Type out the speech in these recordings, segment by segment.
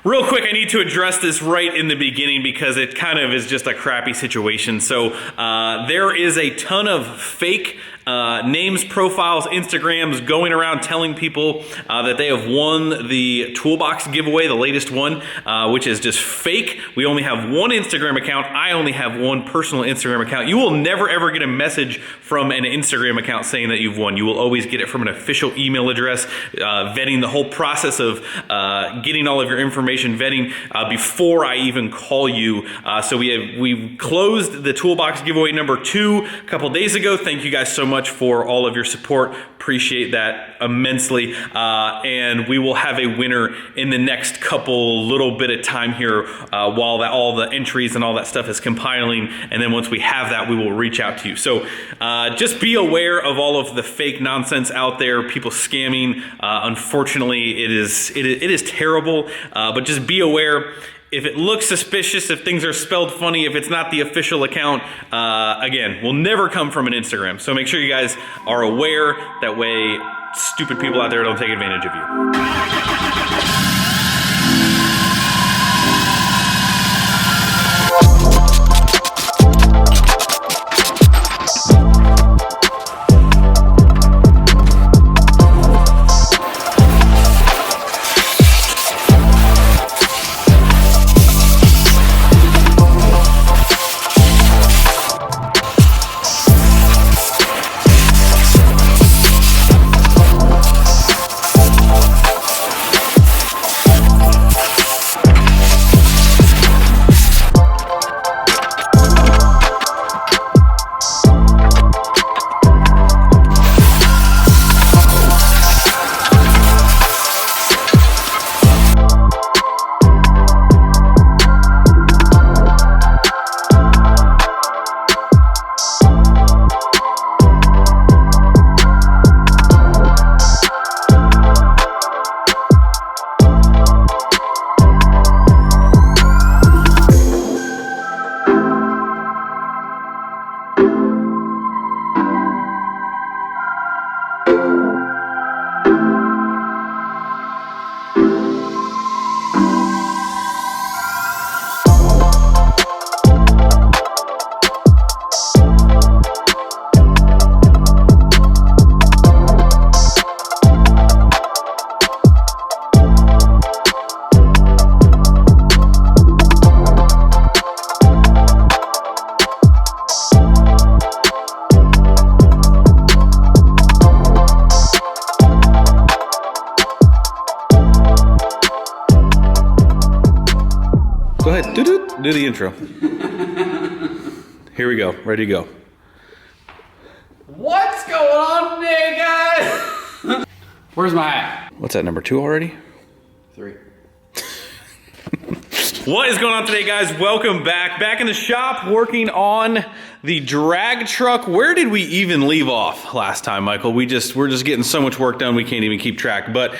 Real quick, I need to address this right in the beginning because it kind of is just a crappy situation. So there is a ton of fake names, profiles, Instagrams going around telling people that they have won the toolbox giveaway, the latest one, which is just fake. We only have one Instagram account. I only have one personal Instagram account. You will never ever get a message from an Instagram account saying that you've won. You will always get it from an official email address, vetting the whole process of getting all of your information, vetting before I even call you. So we closed the toolbox giveaway number 2 a couple days ago. Thank you guys so much for all of your support. Appreciate that immensely. And we will have a winner in the next little bit of time here while all the entries and all that stuff is compiling. And then once we have that, we will reach out to you. So just be aware of all of the fake nonsense out there, people scamming. Unfortunately, it is terrible, but just be aware. If it looks suspicious, if things are spelled funny, if it's not the official account, again, will never come from an Instagram. So make sure you guys are aware. That way, stupid people out there don't take advantage of you. Go ahead, do the intro. Here we go, ready to go. What's going on today, guys? Where's my hat? What's that, number 2 already? 3. What is going on today, guys? Welcome back. Back in the shop working on the drag truck. Where did we even leave off last time, Michael? We're just getting so much work done we can't even keep track. But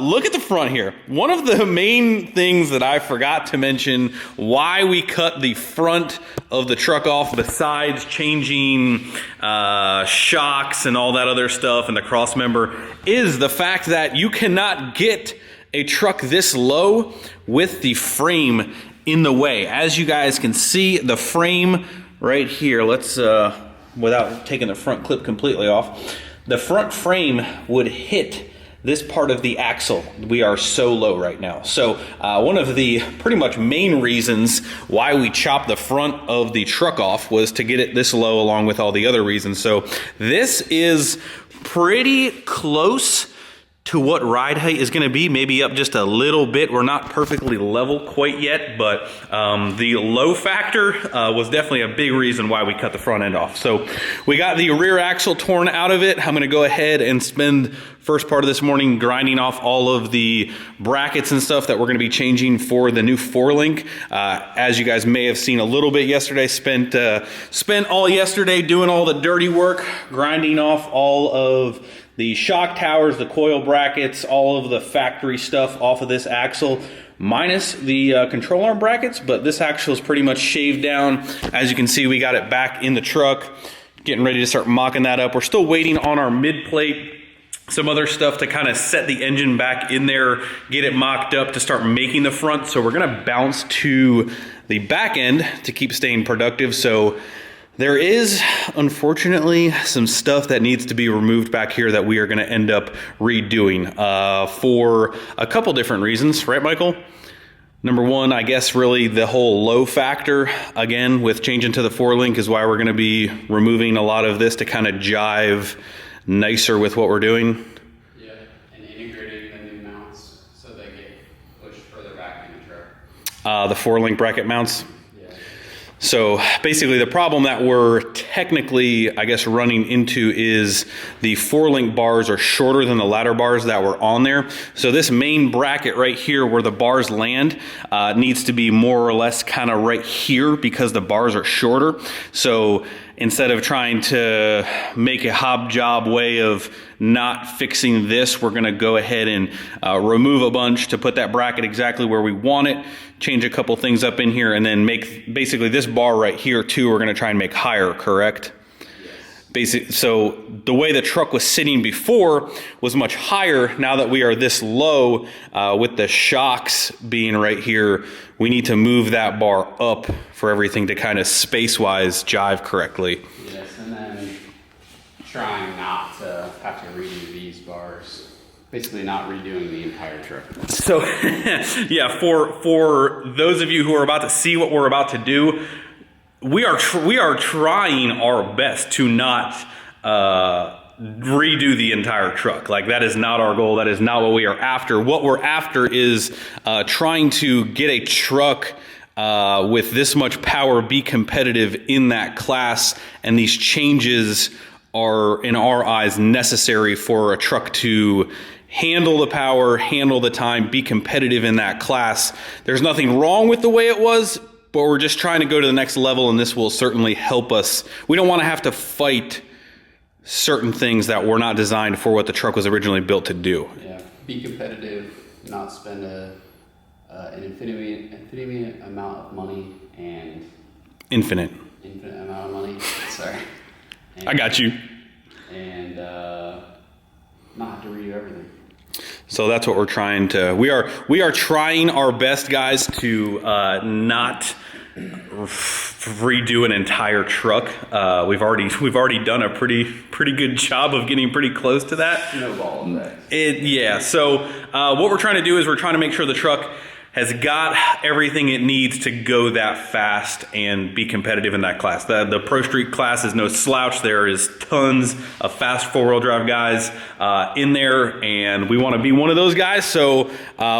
look at the front here. One of the main things that I forgot to mention why we cut the front of the truck off, besides changing shocks and all that other stuff and the cross member, is the fact that you cannot get a truck this low with the frame in the way. As you guys can see, the frame right here, let's, without taking the front clip completely off, the front frame would hit this part of the axle. We are so low right now. So one of the pretty much main reasons why we chopped the front of the truck off was to get it this low, along with all the other reasons. So this is pretty close to what ride height is going to be, maybe up just a little bit. We're not perfectly level quite yet, but the low factor was definitely a big reason why we cut the front end off. So we got the rear axle torn out of it. I'm going to go ahead and spend first part of this morning grinding off all of the brackets and stuff that we're going to be changing for the new 4-link. As you guys may have seen a little bit yesterday, spent all yesterday doing all the dirty work, grinding off all of the shock towers, the coil brackets, all of the factory stuff off of this axle, minus the control arm brackets, but this axle is pretty much shaved down. As you can see, we got it back in the truck, getting ready to start mocking that up. We're still waiting on our mid plate some other stuff to kind of set the engine back in there, get it mocked up to start making the front. So we're gonna bounce to the back end to keep staying productive. So there is, unfortunately, some stuff that needs to be removed back here that we are gonna end up redoing for a couple different reasons, right, Michael? Number one, I guess really the whole low factor, again, with changing to the 4-link is why we're gonna be removing a lot of this to kind of jive nicer with what we're doing. Yeah, and integrating the new mounts so they get pushed further back in the truck. The 4-link bracket mounts. Yeah. So basically the problem that we're technically, I guess, running into is the 4-link bars are shorter than the ladder bars that were on there. So this main bracket right here where the bars land needs to be more or less kind of right here because the bars are shorter. So instead of trying to make a hobjob way of not fixing this, we're gonna go ahead and remove a bunch to put that bracket exactly where we want it, change a couple things up in here, and then make basically this bar right here too, we're gonna try and make higher, correct? So the way the truck was sitting before was much higher. Now that we are this low with the shocks being right here, we need to move that bar up for everything to kind of space-wise jive correctly. Yes, and then trying not to have to redo these bars. Basically not redoing the entire truck. So yeah, for those of you who are about to see what we're about to do, we are trying our best to not redo the entire truck. Like, that is not our goal. That is not what we are after. What we're after is trying to get a truck with this much power be competitive in that class, and these changes are, in our eyes, necessary for a truck to handle the power, handle the time, be competitive in that class. There's nothing wrong with the way it was, but we're just trying to go to the next level, and this will certainly help us. We don't want to have to fight certain things that were not designed for what the truck was originally built to do. Yeah, be competitive, not spend an infinite amount of money and... Infinite amount of money, sorry. I got you. And not have to redo everything. So that's what we're trying to. We are trying our best, guys, to not redo an entire truck. We've already done a pretty good job of getting pretty close to that. Snowball effect. Yeah. So what we're trying to do is we're trying to make sure the truck has got everything it needs to go that fast and be competitive in that class. The Pro Street class is no slouch. There is tons of fast 4-wheel drive guys in there, and we want to be one of those guys. So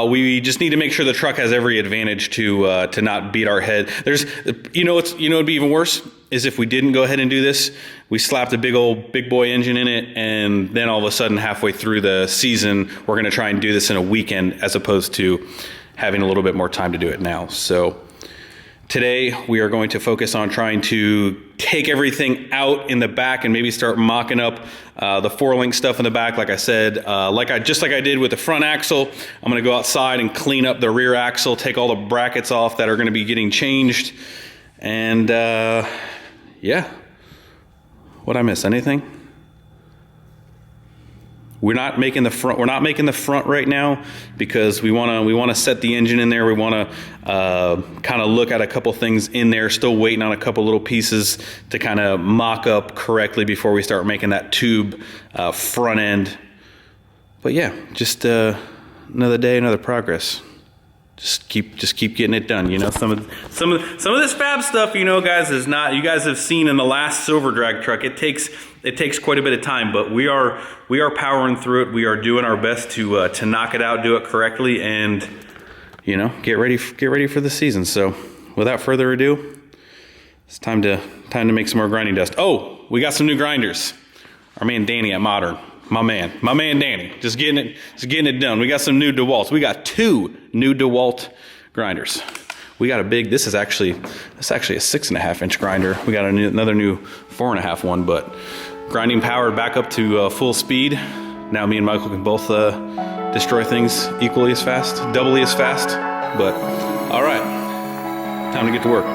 we just need to make sure the truck has every advantage to not beat our head. There's, it'd be even worse is if we didn't go ahead and do this. We slapped a big boy engine in it, and then all of a sudden halfway through the season, we're going to try and do this in a weekend as opposed to having a little bit more time to do it now. So today we are going to focus on trying to take everything out in the back and maybe start mocking up the 4-link stuff in the back. Like I said, just like I did with the front axle, I'm gonna go outside and clean up the rear axle, take all the brackets off that are gonna be getting changed. And yeah, what'd I miss, anything? We're not making the front right now because we want to set the engine in there. We want to kind of look at a couple things in there. Still waiting on a couple little pieces to kind of mock up correctly before we start making that tube front end. But yeah, just another day, another progress. Just keep getting it done. You know, some of this fab stuff, you know, guys, is not. You guys have seen in the last silver drag truck. It takes quite a bit of time, but we are powering through it. We are doing our best to knock it out, do it correctly, and you know, get ready for the season. So, without further ado, it's time to make some more grinding dust. Oh, we got some new grinders. Our man Danny at Modern. My man Danny, just getting it done. We got some new DeWalts. We got 2 new DeWalt grinders. We got a big. This is actually a 6.5-inch grinder. We got another new 4.5 one, but grinding powered back up to full speed. Now me and Michael can both destroy things equally as fast, doubly as fast. But all right, time to get to work.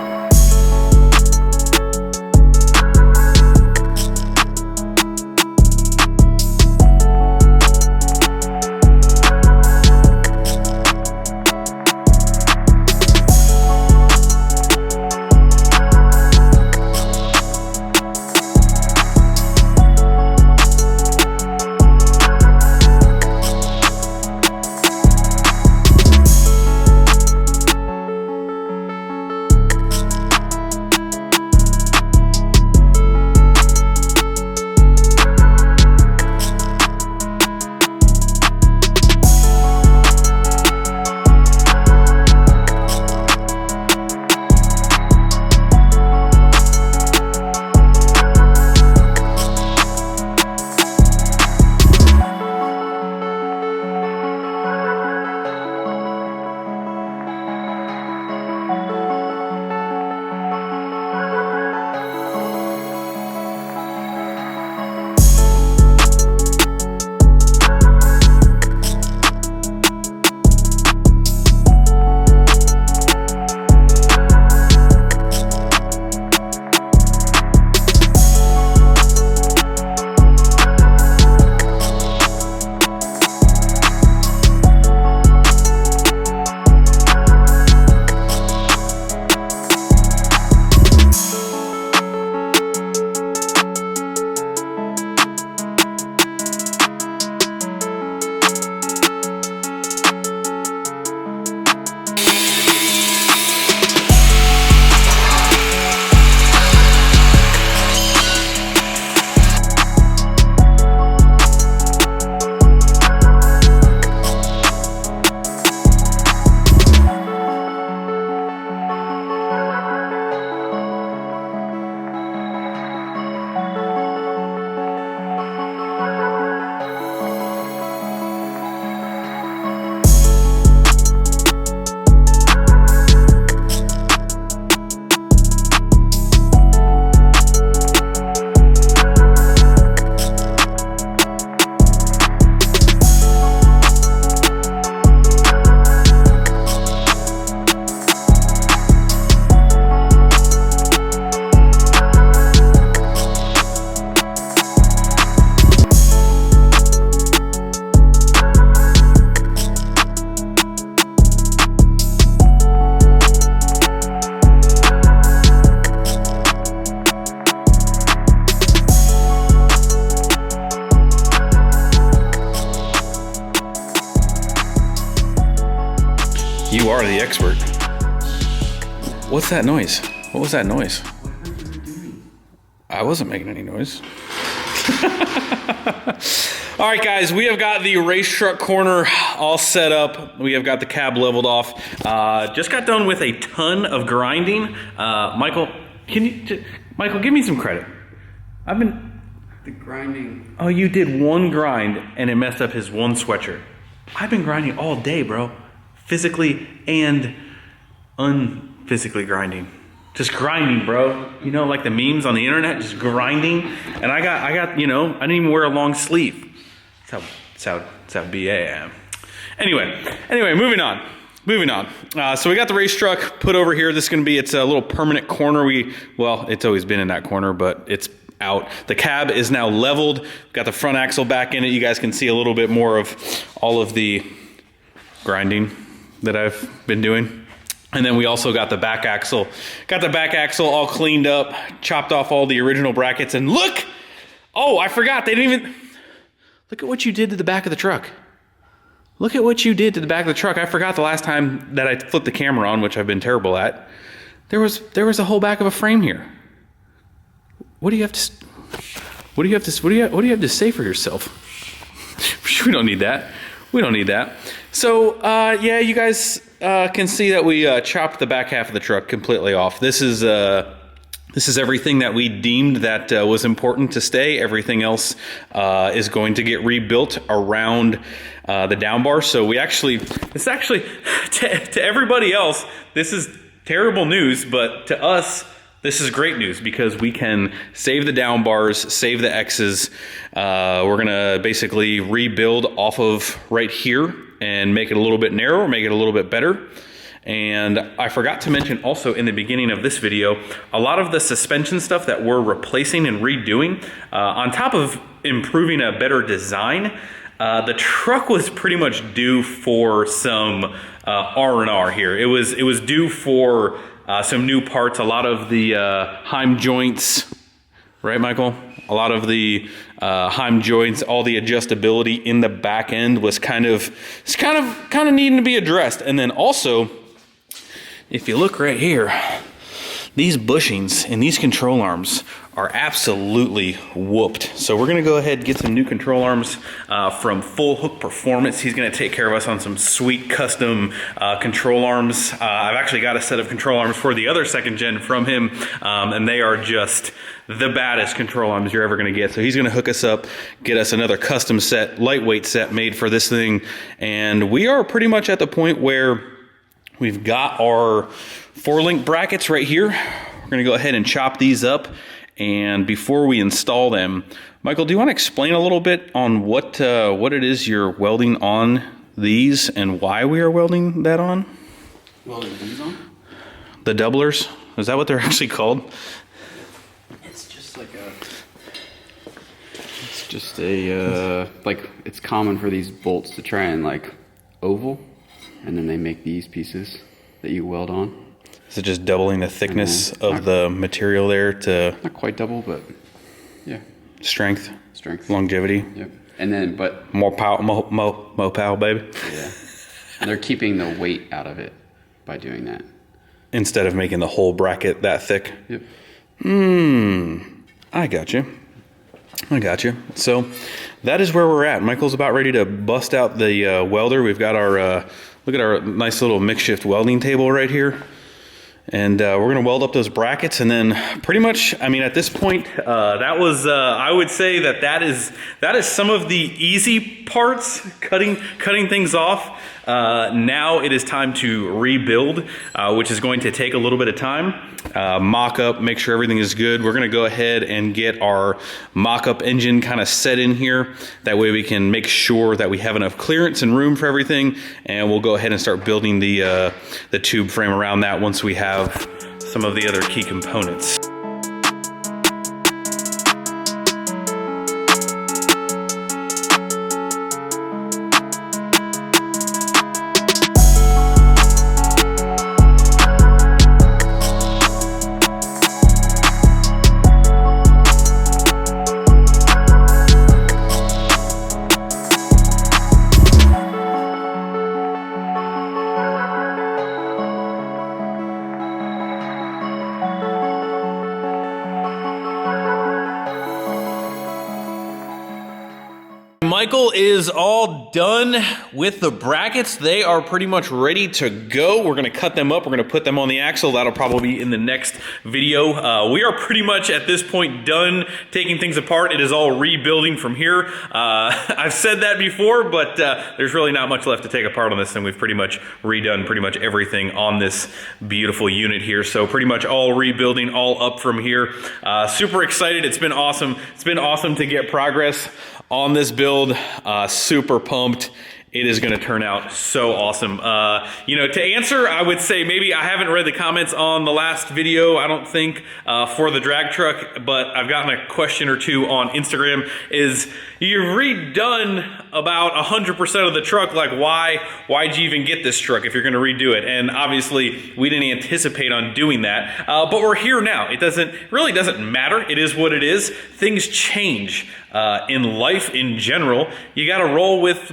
are the expert. What's that noise? What was that noise? I wasn't making any noise. All right, guys, we have got the race truck corner all set up. We have got the cab leveled off. Just got done with a ton of grinding. Michael, Michael, give me some credit. The grinding. Oh, you did one grind and it messed up his one sweatshirt. I've been grinding all day, bro. Physically and unphysically grinding. Just grinding, bro. You know, like the memes on the internet, just grinding. And I got, you know, I didn't even wear a long sleeve. That's how BA I am. Anyway, moving on. So we got the race truck put over here. This is gonna be, it's a little permanent corner. Well, it's always been in that corner, but it's out. The cab is now leveled. Got the front axle back in it. You guys can see a little bit more of all of the grinding that I've been doing. And then we also got the back axle. Got the back axle all cleaned up, chopped off all the original brackets, and look! Oh, I forgot, they didn't even... Look at what you did to the back of the truck. Look at what you did to the back of the truck. I forgot the last time that I flipped the camera on, which I've been terrible at. There was a whole back of a frame here. What do you have to say for yourself? We don't need that. So, yeah, you guys can see that we chopped the back half of the truck completely off. This is everything that we deemed that was important to stay. Everything else is going to get rebuilt around the down bar. So it's actually to everybody else, this is terrible news, but to us, this is great news because we can save the down bars, save the X's. We're gonna basically rebuild off of right here and make it a little bit narrower, make it a little bit better. And I forgot to mention also in the beginning of this video, a lot of the suspension stuff that we're replacing and redoing, on top of improving a better design, the truck was pretty much due for some R&R here. It was due for some new parts, a lot of the Heim joints, right, Michael? A lot of the Heim joints, all the adjustability in the back end was kind of needing to be addressed. And then also, if you look right here, these bushings and these control arms are absolutely whooped. So we're gonna go ahead and get some new control arms from Full Hook Performance. He's gonna take care of us on some sweet custom control arms. I've actually got a set of control arms for the other second gen from him, and they are just the baddest control arms you're ever gonna get. So he's gonna hook us up, get us another custom set, lightweight set made for this thing. And we are pretty much at the point where we've got our 4-link brackets right here. We're gonna go ahead and chop these up. And before we install them, Michael, do you want to explain a little bit on what it is you're welding on these and why we are welding that on? Welding these on? The doublers? Is that what they're actually called? It's just like like it's common for these bolts to try and like oval, and then they make these pieces that you weld on. Is it just doubling the thickness of the material there to... Not quite double, but yeah. Strength. Longevity. Yep. And then, but... More power, more power, baby. Yeah. And they're keeping the weight out of it by doing that. Instead of making the whole bracket that thick? Yep. I got you. So that is where we're at. Michael's about ready to bust out the welder. We've got our, look at our nice little makeshift welding table right here. And we're gonna weld up those brackets, and then pretty much, I mean, at this point, that was, I would say that is some of the easy parts, cutting things off. Now it is time to rebuild, which is going to take a little bit of time. Mock up, make sure everything is good. We're gonna go ahead and get our mock-up engine kind of set in here. That way we can make sure that we have enough clearance and room for everything, and we'll go ahead and start building the tube frame around that once we have some of the other key components. Michael is all done with the brackets. They are pretty much ready to go. We're gonna cut them up. We're gonna put them on the axle. That'll probably be in the next video. We are pretty much at this point done taking things apart. It is all rebuilding from here. I've said that before, but there's really not much left to take apart on this thing. We've pretty much redone pretty much everything on this beautiful unit here. So pretty much all rebuilding, all up from here. Super excited. It's been awesome. It's been awesome to get progress on this build. Super pumped. It is going to turn out so awesome. You know, to answer, I would say maybe I haven't read the comments on the last video, I don't think, for the drag truck, but I've gotten a question or two on Instagram. Is you've redone about 100% of the truck, like why'd you even get this truck if you're going to redo it? And obviously we didn't anticipate on doing that, but we're here now. It really doesn't matter. It is what it is. Things change in life in general. You got to roll with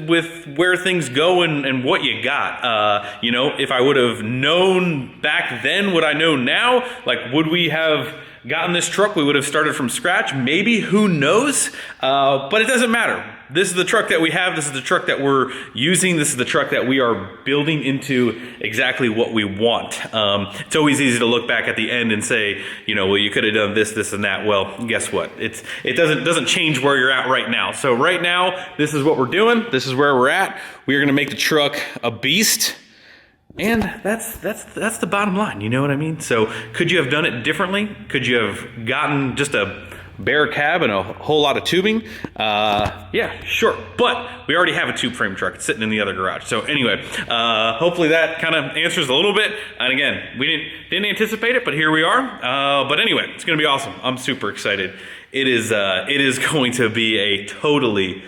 where things go and what you got. You know, if I would have known back then what I know now, like would we have gotten this truck? We would have started from scratch, maybe, who knows? But it doesn't matter. This is the truck that we have. This is the truck that we're using. This is the truck that we are building into exactly what we want. It's always easy to look back at the end and say, you know, well, you could have done this, this, and that. Well, guess what? It doesn't change where you're at right now. So right now, this is what we're doing. This is where we're at. We are going to make the truck a beast. And that's the bottom line, you know what I mean? So could you have done it differently? Could you have gotten just a bare cab and a whole lot of tubing? Yeah, sure. But we already have a tube frame truck. It's sitting in the other garage. So anyway, hopefully that kind of answers a little bit. And again, we didn't anticipate it, but here we are. But anyway, it's gonna be awesome. I'm super excited. It is going to be a totally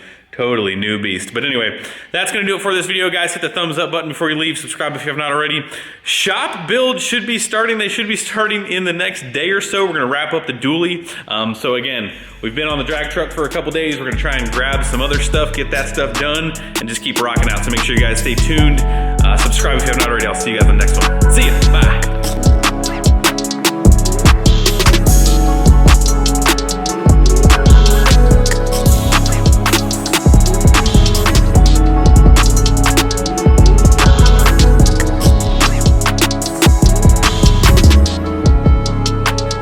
new beast. But anyway, that's going to do it for this video, guys. Hit the thumbs up button before you leave. Subscribe if you have not already. Shop build should be starting. They should be starting in the next day or so. We're going to wrap up the dually. So again, we've been on the drag truck for a couple days. We're going to try and grab some other stuff, get that stuff done, and just keep rocking out. So make sure you guys stay tuned. Subscribe if you have not already. I'll see you guys in the next one. See ya. Bye.